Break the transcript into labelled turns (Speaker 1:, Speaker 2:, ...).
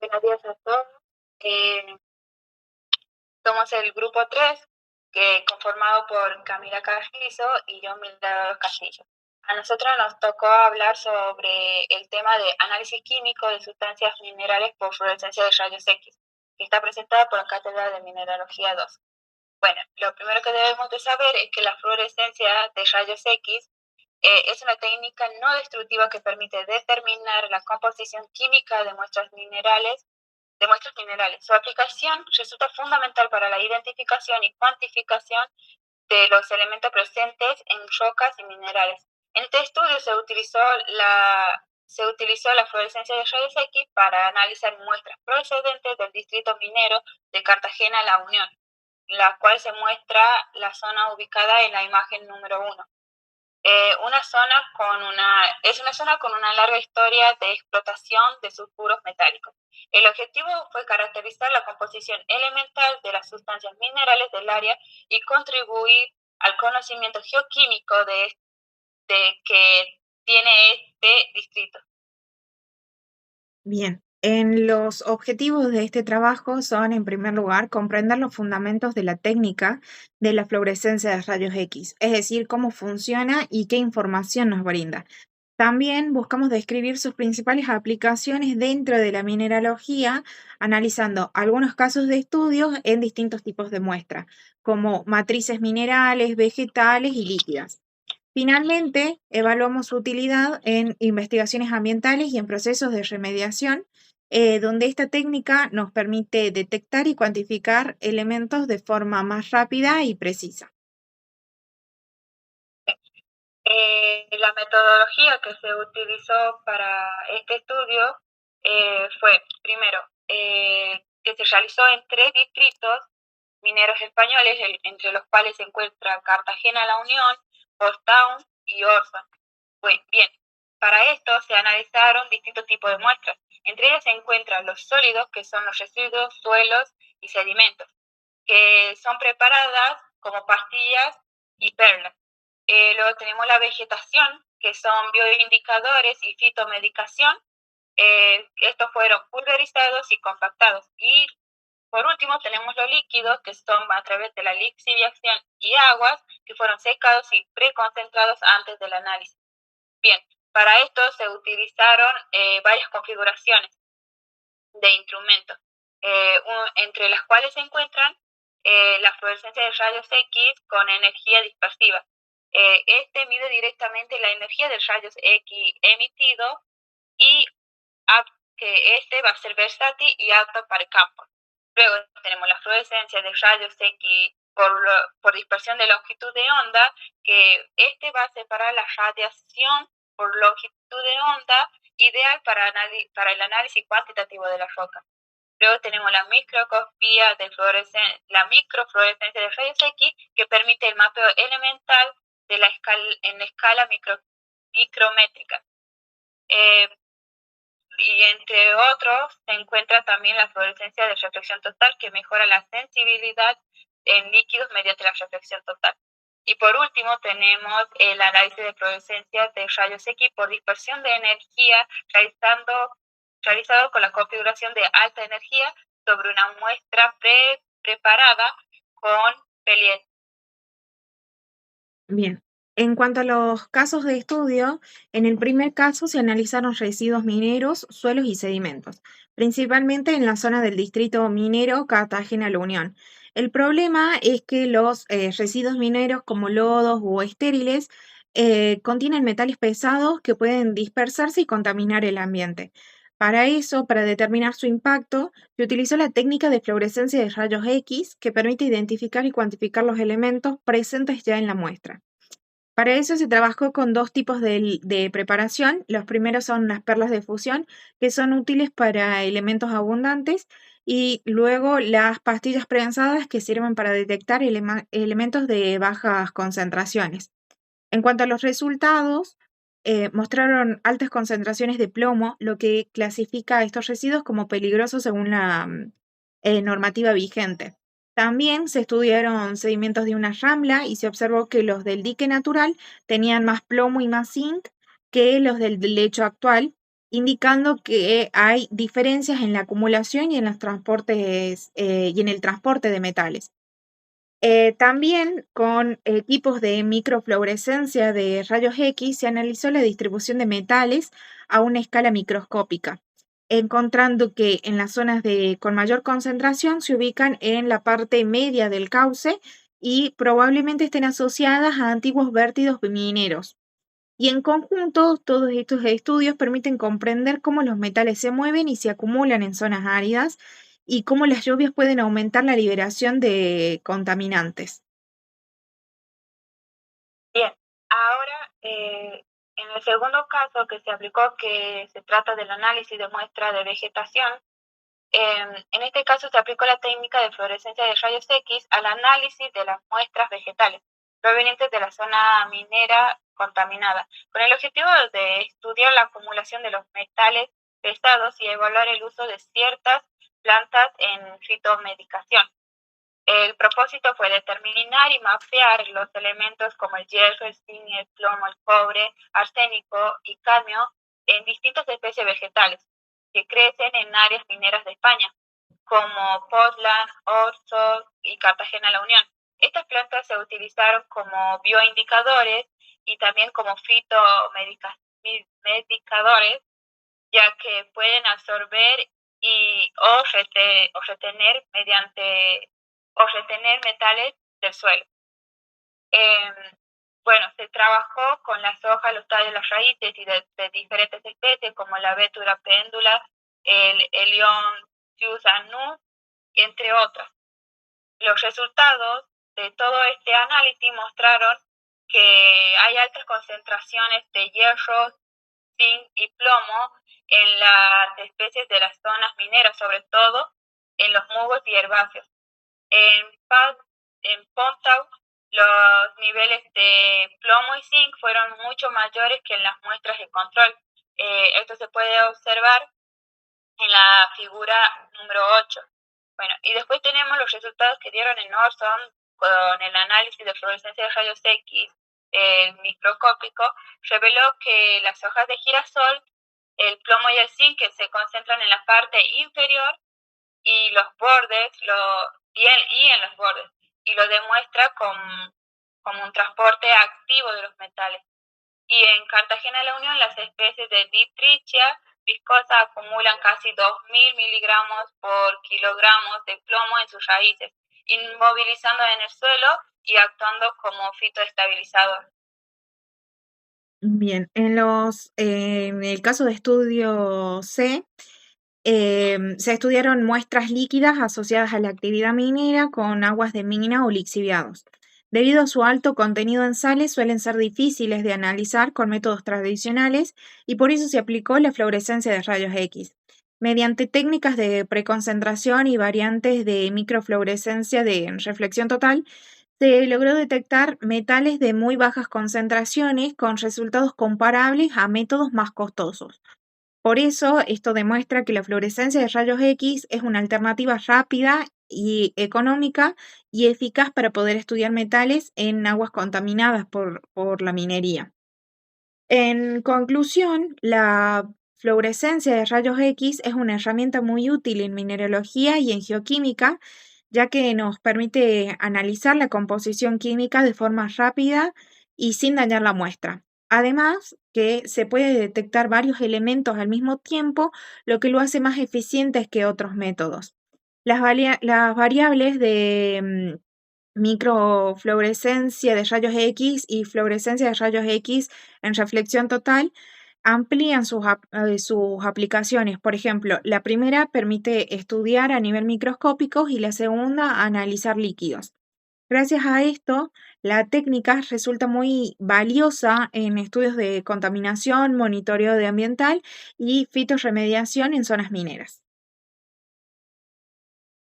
Speaker 1: Buenos días a todos. Eh, Somos el grupo 3, que conformado por Camila Carrizo y yo, Milagros Castillo. A nosotros nos tocó hablar sobre el tema de análisis químico de sustancias minerales por fluorescencia de rayos X, que está presentada por la Cátedra de Mineralogía 2. Bueno, lo primero que debemos de saber es que la fluorescencia de rayos X es una técnica no destructiva que permite determinar la composición química de muestras minerales. Su aplicación resulta fundamental para la identificación y cuantificación de los elementos presentes en rocas y minerales. En este estudio se utilizó la fluorescencia de rayos X para analizar muestras procedentes del distrito minero de Cartagena La Unión, la cual se muestra la zona ubicada en la imagen número 1. Es una zona con una larga historia de explotación de sulfuros metálicos. El objetivo fue caracterizar la composición elemental de las sustancias minerales del área y contribuir al conocimiento geoquímico de que tiene este distrito.
Speaker 2: Bien, en los objetivos de este trabajo son, en primer lugar, comprender los fundamentos de la técnica de la fluorescencia de rayos X, es decir, cómo funciona y qué información nos brinda. También buscamos describir sus principales aplicaciones dentro de la mineralogía, analizando algunos casos de estudios en distintos tipos de muestras, como matrices minerales, vegetales y líquidas. Finalmente, evaluamos su utilidad en investigaciones ambientales y en procesos de remediación, donde esta técnica nos permite detectar y cuantificar elementos de forma más rápida y precisa.
Speaker 1: La metodología que se utilizó para este estudio fue, primero, que se realizó en 3 distritos mineros españoles, entre los cuales se encuentra Cartagena La Unión, Portown y Orson. Bien, para esto se analizaron distintos tipos de muestras. Entre ellas se encuentran los sólidos, que son los residuos, suelos y sedimentos, que son preparadas como pastillas y perlas. Luego tenemos la vegetación, que son bioindicadores y fitomedicación. Estos fueron pulverizados y compactados. Y por último tenemos los líquidos, que son a través de la lixiviación y aguas, que fueron secados y preconcentrados antes del análisis. Bien, para esto se utilizaron varias configuraciones de instrumentos, entre las cuales se encuentran la fluorescencia de rayos X con energía dispersiva. Este mide directamente la energía de rayos X emitido y que este va a ser versátil y apto para el campo. Luego tenemos la fluorescencia de rayos X por dispersión de longitud de onda, que este va a separar la radiación por longitud de onda, ideal para el análisis cuantitativo de la roca. Luego tenemos la microfluorescencia de rayos X, que permite el mapeo elemental de en escala micrométrica. Y entre otros se encuentra también la fluorescencia de reflexión total, que mejora la sensibilidad en líquidos mediante la reflexión total. Y por último tenemos el análisis de fluorescencia de rayos X por dispersión de energía, realizado con la configuración de alta energía sobre una muestra preparada con Pelliet.
Speaker 2: Bien, en cuanto a los casos de estudio, en el primer caso se analizaron residuos mineros, suelos y sedimentos, principalmente en la zona del distrito minero Cartagena-La Unión. El problema es que los residuos mineros como lodos o estériles contienen metales pesados que pueden dispersarse y contaminar el ambiente. Para eso, para determinar su impacto, se utilizó la técnica de fluorescencia de rayos X, que permite identificar y cuantificar los elementos presentes ya en la muestra. Para eso se trabajó con dos tipos de preparación. Los primeros son las perlas de fusión, que son útiles para elementos abundantes, y luego las pastillas prensadas, que sirven para detectar elementos de bajas concentraciones. En cuanto a los resultados, mostraron altas concentraciones de plomo, lo que clasifica a estos residuos como peligrosos según la normativa vigente. También se estudiaron sedimentos de una rambla y se observó que los del dique natural tenían más plomo y más zinc que los del lecho actual, indicando que hay diferencias en la acumulación y en los transportes y en el transporte de metales. También con equipos de microfluorescencia de rayos X se analizó la distribución de metales a una escala microscópica, encontrando que en las zonas con mayor concentración se ubican en la parte media del cauce y probablemente estén asociadas a antiguos vértidos mineros. Y en conjunto, todos estos estudios permiten comprender cómo los metales se mueven y se acumulan en zonas áridas y cómo las lluvias pueden aumentar la liberación de contaminantes.
Speaker 1: Bien, ahora en el segundo caso que se aplicó, que se trata del análisis de muestra de vegetación, en este caso se aplicó la técnica de fluorescencia de rayos X al análisis de las muestras vegetales provenientes de la zona minera contaminada, con el objetivo de estudiar la acumulación de los metales pesados y evaluar el uso de ciertas plantas en fitomedicación. El propósito fue determinar y mapear los elementos como el hierro, el zinc, el plomo, el cobre, arsénico y cadmio en distintas especies vegetales que crecen en áreas mineras de España, como Portland, Orsol y Cartagena La Unión. Estas plantas se utilizaron como bioindicadores y también como fitomedicadores, ya que pueden absorber o retener metales del suelo. Eh, bueno, se trabajó con las hojas, los tallos, las raíces y de diferentes especies como la Vetura péndula, el Helion Anus, entre otras. Los resultados de todo este análisis mostraron que hay altas concentraciones de hierro, zinc y plomo en las especies de las zonas mineras, sobre todo en los musgos y herbáceos. En Pontau, los niveles de plomo y zinc fueron mucho mayores que en las muestras de control. Esto se puede observar en la figura número 8. Bueno, y después tenemos los resultados que dieron en Orson con el análisis de fluorescencia de rayos X microscópico. Reveló que las hojas de girasol, el plomo y el zinc que se concentran en la parte inferior y los bordes, y en los bordes, y lo demuestra como un transporte activo de los metales. Y en Cartagena de la Unión, las especies de Ditrichia viscosa acumulan casi 2.000 miligramos por kilogramos de plomo en sus raíces, inmovilizando en el suelo y actuando como fitoestabilizador.
Speaker 2: Bien, en el caso de estudio C, se estudiaron muestras líquidas asociadas a la actividad minera con aguas de mina o lixiviados. Debido a su alto contenido en sales, suelen ser difíciles de analizar con métodos tradicionales y por eso se aplicó la fluorescencia de rayos X. Mediante técnicas de preconcentración y variantes de microfluorescencia de reflexión total, se logró detectar metales de muy bajas concentraciones con resultados comparables a métodos más costosos. Por eso, esto demuestra que la fluorescencia de rayos X es una alternativa rápida y económica y eficaz para poder estudiar metales en aguas contaminadas por la minería. En conclusión, la fluorescencia de rayos X es una herramienta muy útil en mineralogía y en geoquímica, ya que nos permite analizar la composición química de forma rápida y sin dañar la muestra. Además, que se puede detectar varios elementos al mismo tiempo, lo que lo hace más eficiente que otros métodos. Las variables de microfluorescencia de rayos X y fluorescencia de rayos X en reflexión total amplían sus aplicaciones. Por ejemplo, la primera permite estudiar a nivel microscópico y la segunda analizar líquidos. Gracias a esto, la técnica resulta muy valiosa en estudios de contaminación, monitoreo de ambiental y fitorremediación en zonas mineras.